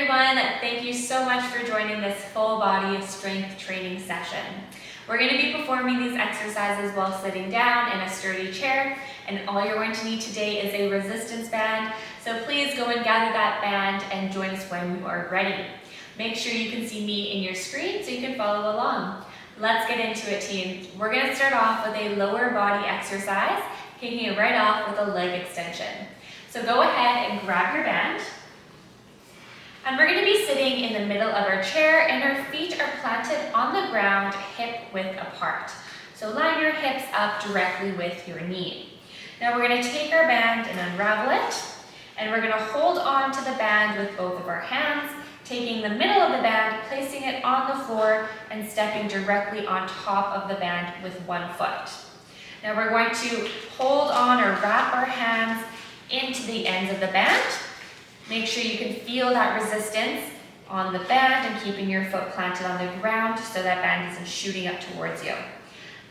everyone, thank you so much for joining this full body strength training session. We're going to be performing these exercises while sitting down in a sturdy chair, and all you're going to need today is a resistance band, so please go and gather that band and join us when you are ready. Make sure you can see me in your screen so you can follow along. Let's get into it, team. We're going to start off with a lower body exercise, kicking it right off with a leg extension. So go ahead and grab your band. And we're going to be sitting in the middle of our chair and our feet are planted on the ground, hip width apart. So line your hips up directly with your knee. Now we're going to take our band and unravel it, and we're going to hold on to the band with both of our hands, taking the middle of the band, placing it on the floor, and stepping directly on top of the band with one foot. Now we're going to hold on or wrap our hands into the ends of the band. Make sure you can feel that resistance on the band and keeping your foot planted on the ground so that band isn't shooting up towards you.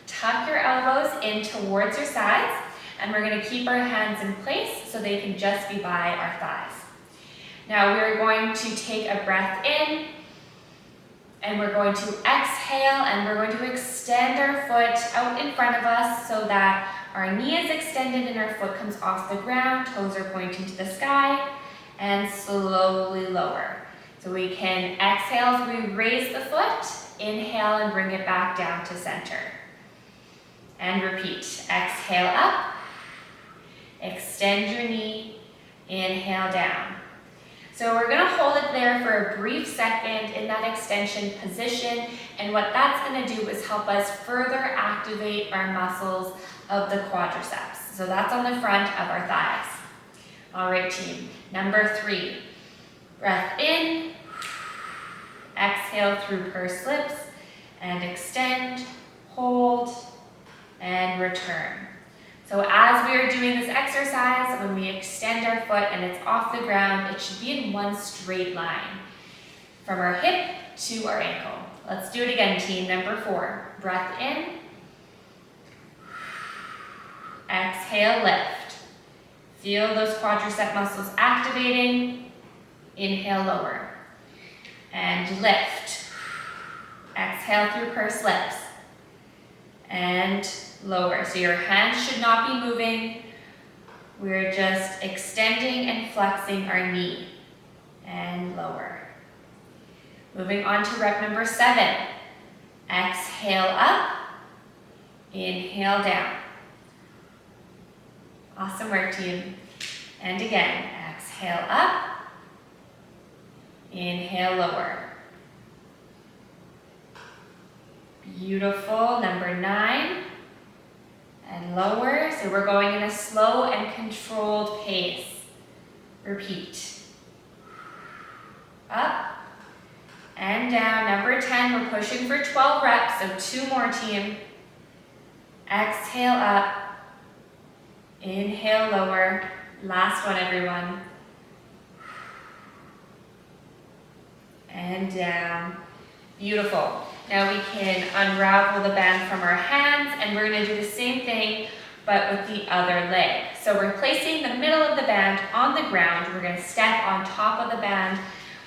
Tuck your elbows in towards your sides, and we're going to keep our hands in place so they can just be by our thighs. Now we're going to take a breath in, and we're going to exhale, and we're going to extend our foot out in front of us so that our knee is extended and our foot comes off the ground, toes are pointing to the sky, and slowly lower. So we can exhale as we raise the foot, inhale and bring it back down to center. And repeat, exhale up, extend your knee, inhale down. So we're gonna hold it there for a brief second in that extension position, and what that's gonna do is help us further activate our muscles of the quadriceps. So that's on the front of our thighs. All right, team. Number 3, breath in, exhale through pursed lips, and extend, hold, and return. So as we are doing this exercise, when we extend our foot and it's off the ground, it should be in one straight line from our hip to our ankle. Let's do it again, team. Number 4, breath in, exhale, lift. Feel those quadricep muscles activating. Inhale, lower. And lift. Exhale through pursed lips. And lower. So your hands should not be moving. We're just extending and flexing our knee. And lower. Moving on to rep number 7. Exhale up. Inhale down. Awesome work, team. And again, exhale up, inhale lower. Beautiful, number 9, and lower. So we're going in a slow and controlled pace. Repeat. Up and down. Number 10, we're pushing for 12 reps, so 2 more, team. Exhale up. Inhale, lower. Last one, everyone. And down. Beautiful. Now we can unravel the band from our hands, and we're going to do the same thing, but with the other leg. So we're placing the middle of the band on the ground. We're going to step on top of the band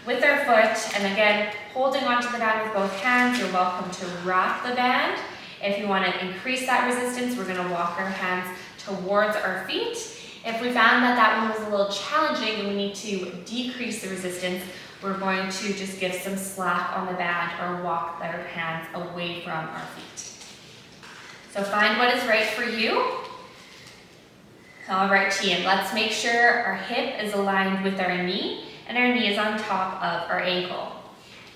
with our foot, and again, holding onto the band with both hands. You're welcome to wrap the band. If you want to increase that resistance, we're going to walk our hands towards our feet. If we found that that one was a little challenging and we need to decrease the resistance, we're going to just give some slack on the band or walk our hands away from our feet. So find what is right for you. All right, team, let's make sure our hip is aligned with our knee and our knee is on top of our ankle.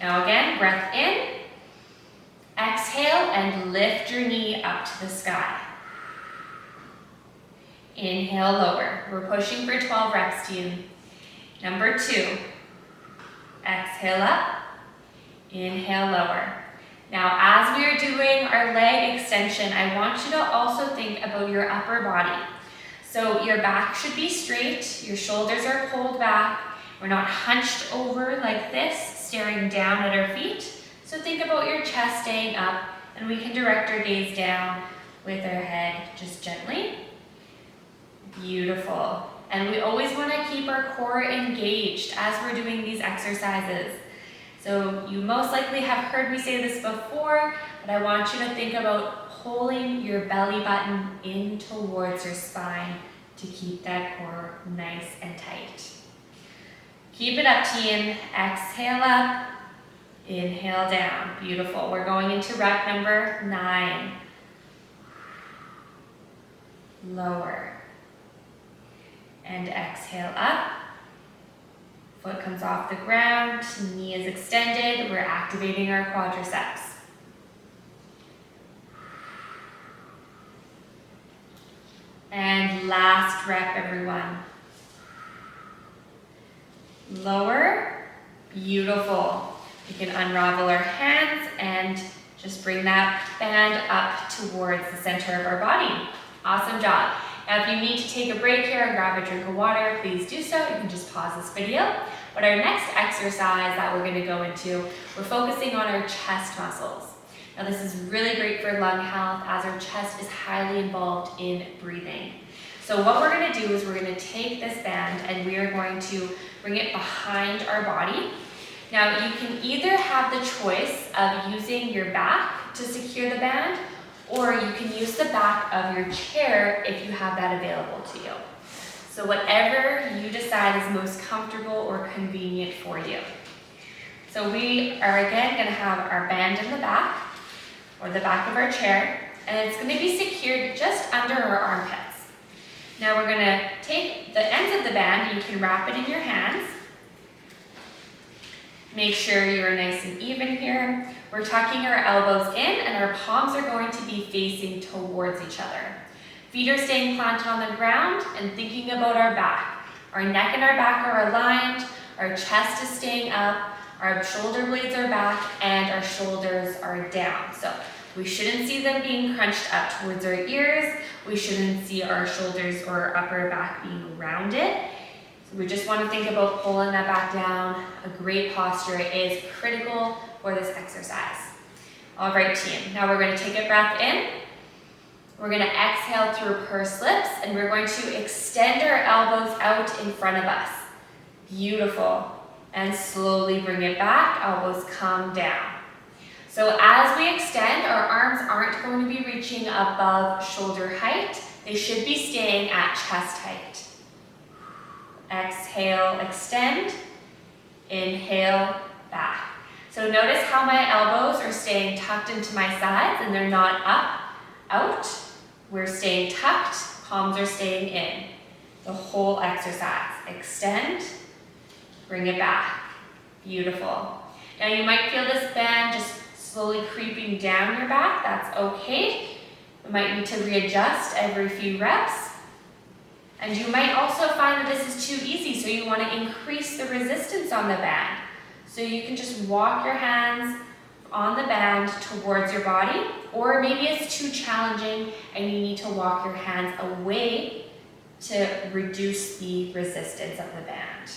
Now again, breath in, exhale, and lift your knee up to the sky. Inhale, lower. We're pushing for 12 reps, team. Number 2, exhale up, inhale, lower. Now, as we are doing our leg extension, I want you to also think about your upper body. So your back should be straight, your shoulders are pulled back. We're not hunched over like this, staring down at our feet. So think about your chest staying up, and we can direct our gaze down with our head just gently. Beautiful. And we always want to keep our core engaged as we're doing these exercises. So you most likely have heard me say this before, but I want you to think about pulling your belly button in towards your spine to keep that core nice and tight. Keep it up, team. Exhale up, inhale down. Beautiful. We're going into rep number 9. Lower. And exhale up. Foot comes off the ground, knee is extended. We're activating our quadriceps. And last rep, everyone. Lower. Beautiful. You can unravel our hands and just bring that band up towards the center of our body. Awesome job. Now, if you need to take a break here and grab a drink of water, please do so. You can just pause this video. But our next exercise that we're going to go into, we're focusing on our chest muscles. Now, this is really great for lung health as our chest is highly involved in breathing. So what we're going to do is we're going to take this band and we are going to bring it behind our body. Now, you can either have the choice of using your back to secure the band, or you can use the back of your chair if you have that available to you. So whatever you decide is most comfortable or convenient for you. So we are again going to have our band in the back, or the back of our chair, and it's going to be secured just under our armpits. Now we're going to take the ends of the band, and you can wrap it in your hands. Make sure you're nice and even here. We're tucking our elbows in and our palms are going to be facing towards each other. Feet are staying planted on the ground and thinking about our back. Our neck and our back are aligned, our chest is staying up, our shoulder blades are back, and our shoulders are down. So we shouldn't see them being crunched up towards our ears. We shouldn't see our shoulders or upper back being rounded. So we just want to think about pulling that back down. A great posture is critical for this exercise. All right, team. Now we're going to take a breath in. We're going to exhale through pursed lips, and we're going to extend our elbows out in front of us. Beautiful. And slowly bring it back. Elbows come down. So as we extend, our arms aren't going to be reaching above shoulder height. They should be staying at chest height. Exhale, extend. Inhale, back. So notice how my elbows are staying tucked into my sides and they're not up, out. We're staying tucked, palms are staying in. The whole exercise. Extend, bring it back. Beautiful. Now you might feel this band just slowly creeping down your back. That's okay. You might need to readjust every few reps. And you might also find that this is too easy, so you want to increase the resistance on the band. So you can just walk your hands on the band towards your body, or maybe it's too challenging and you need to walk your hands away to reduce the resistance of the band.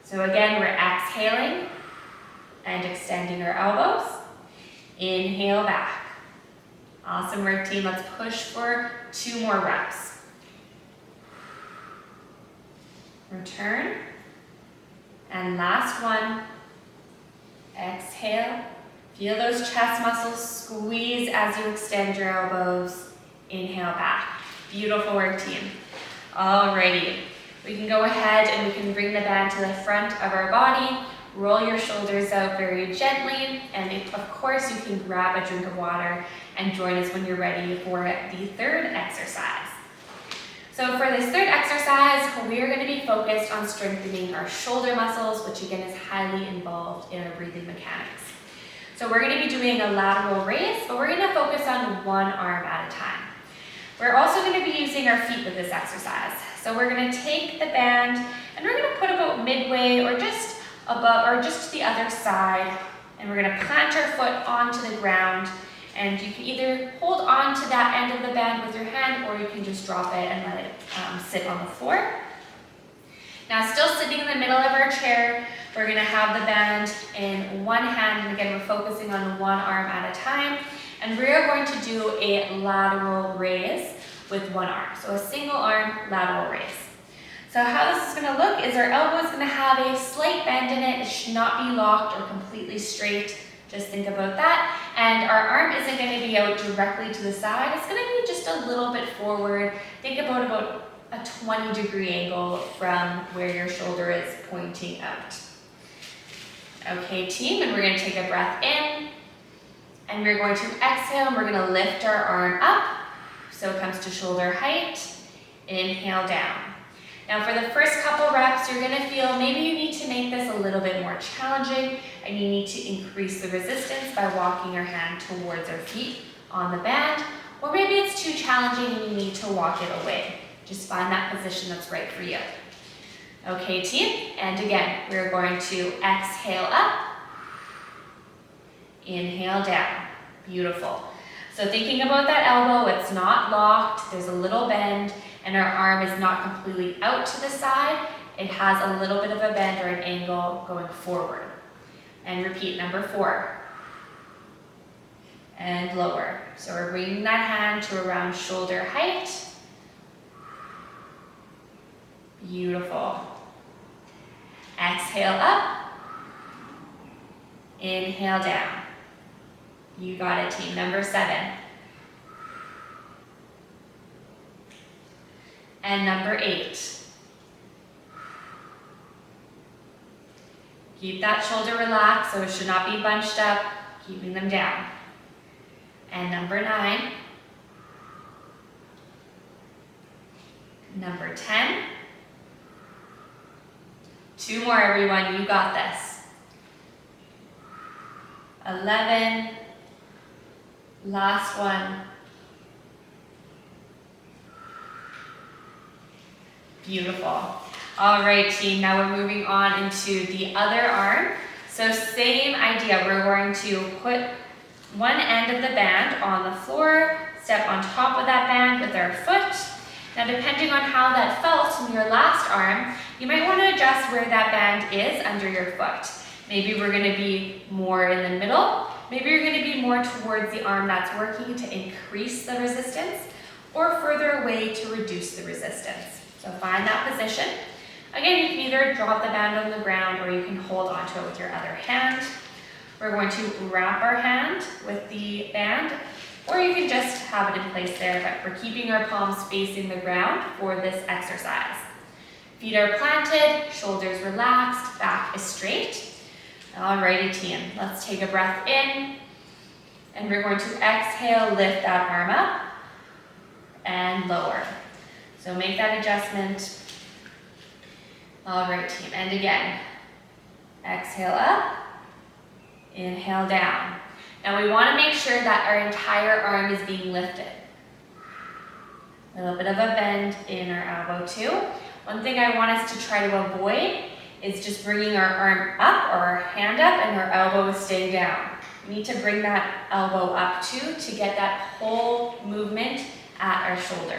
So again, we're exhaling and extending our elbows. Inhale back. Awesome work, team. Let's push for 2 more reps. Return. And last one. Exhale. Feel those chest muscles squeeze as you extend your elbows. Inhale back. Beautiful work, team. Alrighty. We can go ahead and we can bring the band to the front of our body. Roll your shoulders out very gently. And of course, you can grab a drink of water and join us when you're ready for the 3rd exercise. So for this 3rd exercise, we are going to be focused on strengthening our shoulder muscles, which again is highly involved in our breathing mechanics. So we're going to be doing a lateral raise, but we're going to focus on one arm at a time. We're also going to be using our feet with this exercise. So we're going to take the band and we're going to put about midway or just above or just to the other side, and we're going to plant our foot onto the ground. And you can either hold on to that end of the band with your hand, or you can just drop it and let it sit on the floor. Now, still sitting in the middle of our chair, we're going to have the band in one hand. And again, we're focusing on one arm at a time. And we're going to do a lateral raise with one arm. So a single arm lateral raise. So how this is going to look is our elbow is going to have a slight bend in it. It should not be locked or completely straight. Just think about that. And our arm isn't going to be out directly to the side. It's going to be just a little bit forward. Think about a 20-degree angle from where your shoulder is pointing out. Okay, team, and we're going to take a breath in. And we're going to exhale, and we're going to lift our arm up so it comes to shoulder height. Inhale down. Now for the first couple reps, you're going to feel maybe you need to make this a little bit more challenging, and you need to increase the resistance by walking your hand towards our feet on the band, or maybe it's too challenging and you need to walk it away. Just find that position that's right for you. Okay, team, and again, we're going to exhale up, inhale down. Beautiful. So thinking about that elbow, it's not locked, there's a little bend, and our arm is not completely out to the side. It has a little bit of a bend or an angle going forward. And repeat, number 4. And lower. So we're bringing that hand to around shoulder height. Beautiful. Exhale up. Inhale down. You got it, team. Number 7. And number 8. Keep that shoulder relaxed, so it should not be bunched up, keeping them down. And number 9. Number 10. 2 more, everyone. You got this. 11. Last one. Beautiful. All right, team, now we're moving on into the other arm. So same idea, we're going to put one end of the band on the floor, step on top of that band with our foot. Now depending on how that felt in your last arm, you might want to adjust where that band is under your foot. Maybe we're going to be more in the middle, maybe you're going to be more towards the arm that's working to increase the resistance, or further away to reduce the resistance. So find that position. Again, you can either drop the band on the ground or you can hold onto it with your other hand. We're going to wrap our hand with the band, or you can just have it in place there, but we're keeping our palms facing the ground for this exercise. Feet are planted, shoulders relaxed, back is straight. Alrighty, team, let's take a breath in, and we're going to exhale, lift that arm up, and lower. So make that adjustment. All right, team, and again, exhale up, inhale down. Now we want to make sure that our entire arm is being lifted. A little bit of a bend in our elbow too. One thing I want us to try to avoid is just bringing our arm up or our hand up and our elbow is staying down. We need to bring that elbow up too to get that whole movement at our shoulder.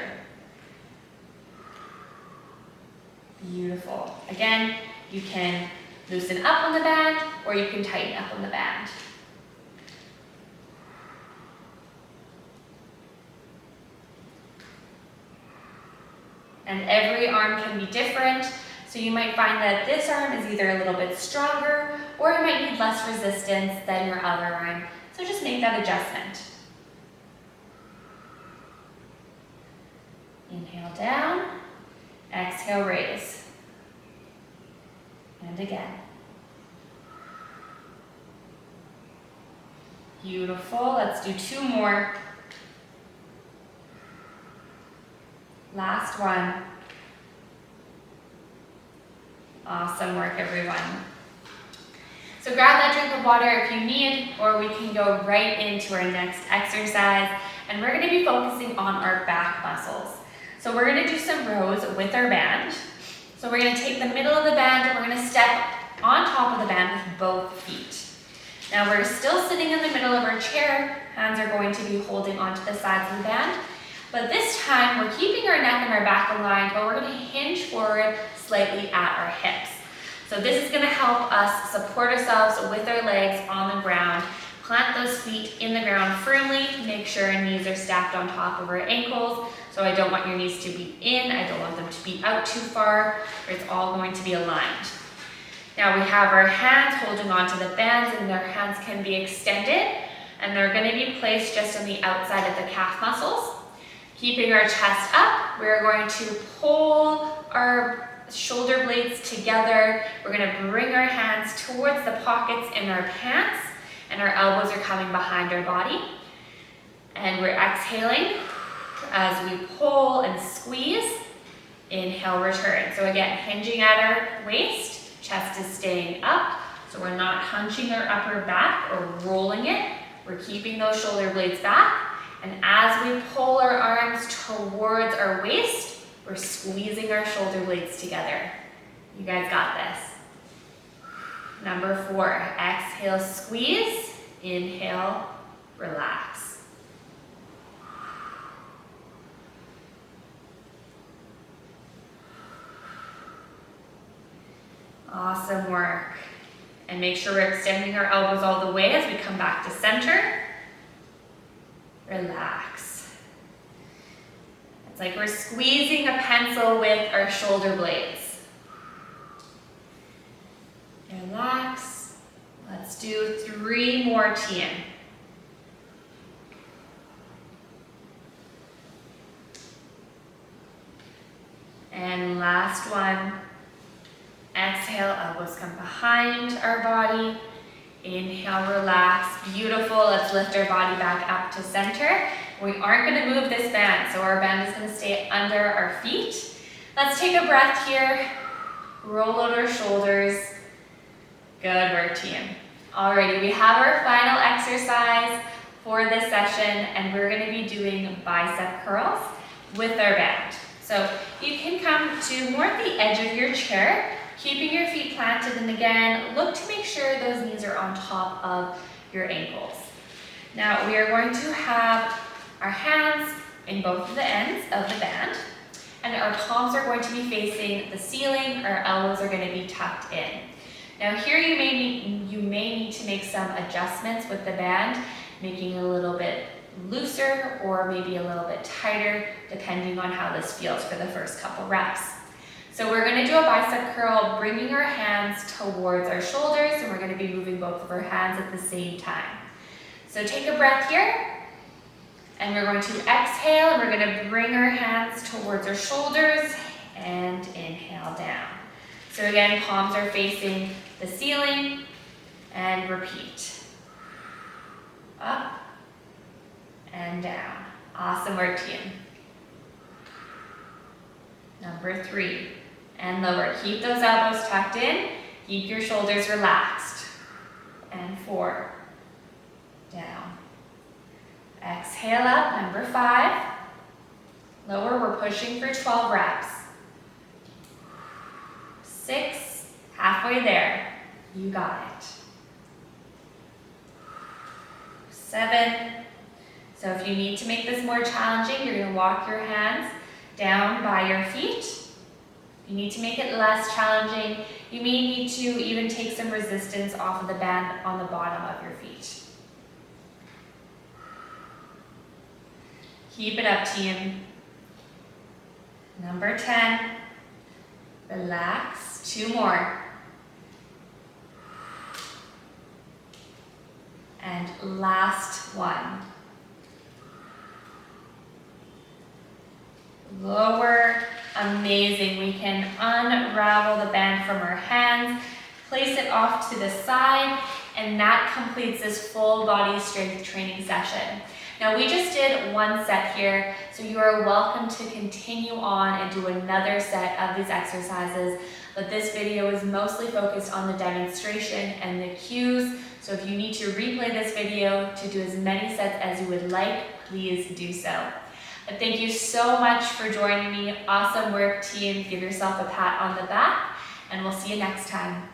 Beautiful. Again, you can loosen up on the band or you can tighten up on the band. And every arm can be different, so you might find that this arm is either a little bit stronger or it might need less resistance than your other arm. So just make that adjustment. Inhale down. Exhale, raise. And again. Beautiful. Let's do 2 more. Last one. Awesome work, everyone. So grab that drink of water if you need, or we can go right into our next exercise. And we're going to be focusing on our back muscles. So we're going to do some rows with our band. So we're going to take the middle of the band and we're going to step on top of the band with both feet. Now we're still sitting in the middle of our chair. Hands are going to be holding onto the sides of the band. But this time we're keeping our neck and our back aligned, but we're going to hinge forward slightly at our hips. So this is going to help us support ourselves with our legs on the ground. Plant those feet in the ground firmly. Make sure our knees are stacked on top of our ankles. So I don't want your knees to be in, I don't want them to be out too far, it's all going to be aligned. Now we have our hands holding onto the bands, and their hands can be extended, and they're going to be placed just on the outside of the calf muscles. Keeping our chest up, we're going to pull our shoulder blades together. We're going to bring our hands towards the pockets in our pants, and our elbows are coming behind our body. And we're exhaling as we pull and squeeze. Inhale, return. So again, hinging at our waist. Chest is staying up, so we're not hunching our upper back or rolling it. We're keeping those shoulder blades back. And as we pull our arms towards our waist, we're squeezing our shoulder blades together. You guys got this. Number 4, exhale, squeeze. Inhale, relax. Awesome work. And make sure we're extending our elbows all the way as we come back to center. Relax. It's like we're squeezing a pencil with our shoulder blades. Relax. Let's do 3 more, TM. And last one. Exhale, elbows come behind our body. Inhale, relax. Beautiful. Let's lift our body back up to center. We aren't going to move this band, so our band is going to stay under our feet. Let's take a breath here. Roll out our shoulders. Good work, team. Alrighty, we have our final exercise for this session, and we're going to be doing bicep curls with our band. So you can come to more at the edge of your chair, keeping your feet planted, and again, look to make sure those knees are on top of your ankles. Now we are going to have our hands in both of the ends of the band, and our palms are going to be facing the ceiling, our elbows are going to be tucked in. Now here you may need to make some adjustments with the band, making it a little bit looser or maybe a little bit tighter, depending on how this feels for the first couple reps. So we're going to do a bicep curl, bringing our hands towards our shoulders, and we're going to be moving both of our hands at the same time. So take a breath here, and we're going to exhale, and we're going to bring our hands towards our shoulders, and inhale down. So again, palms are facing the ceiling, and repeat. Up, and down. Awesome work, team. Number 3. And lower. Keep those elbows tucked in. Keep your shoulders relaxed. And 4. Down. Exhale up. Number 5. Lower. We're pushing for 12 reps. 6. Halfway there. You got it. 7. So if you need to make this more challenging, you're going to walk your hands down by your feet. You need to make it less challenging. You may need to even take some resistance off of the band on the bottom of your feet. Keep it up, team. Number 10. Relax. 2 more. And last one. Lower. Amazing. We can unravel the band from our hands, place it off to the side, and that completes this full body strength training session. Now we just did 1 set here, so you are welcome to continue on and do another set of these exercises, but this video is mostly focused on the demonstration and the cues, so if you need to replay this video to do as many sets as you would like, please do so. But thank you so much for joining me. Awesome work, team. Give yourself a pat on the back, and we'll see you next time.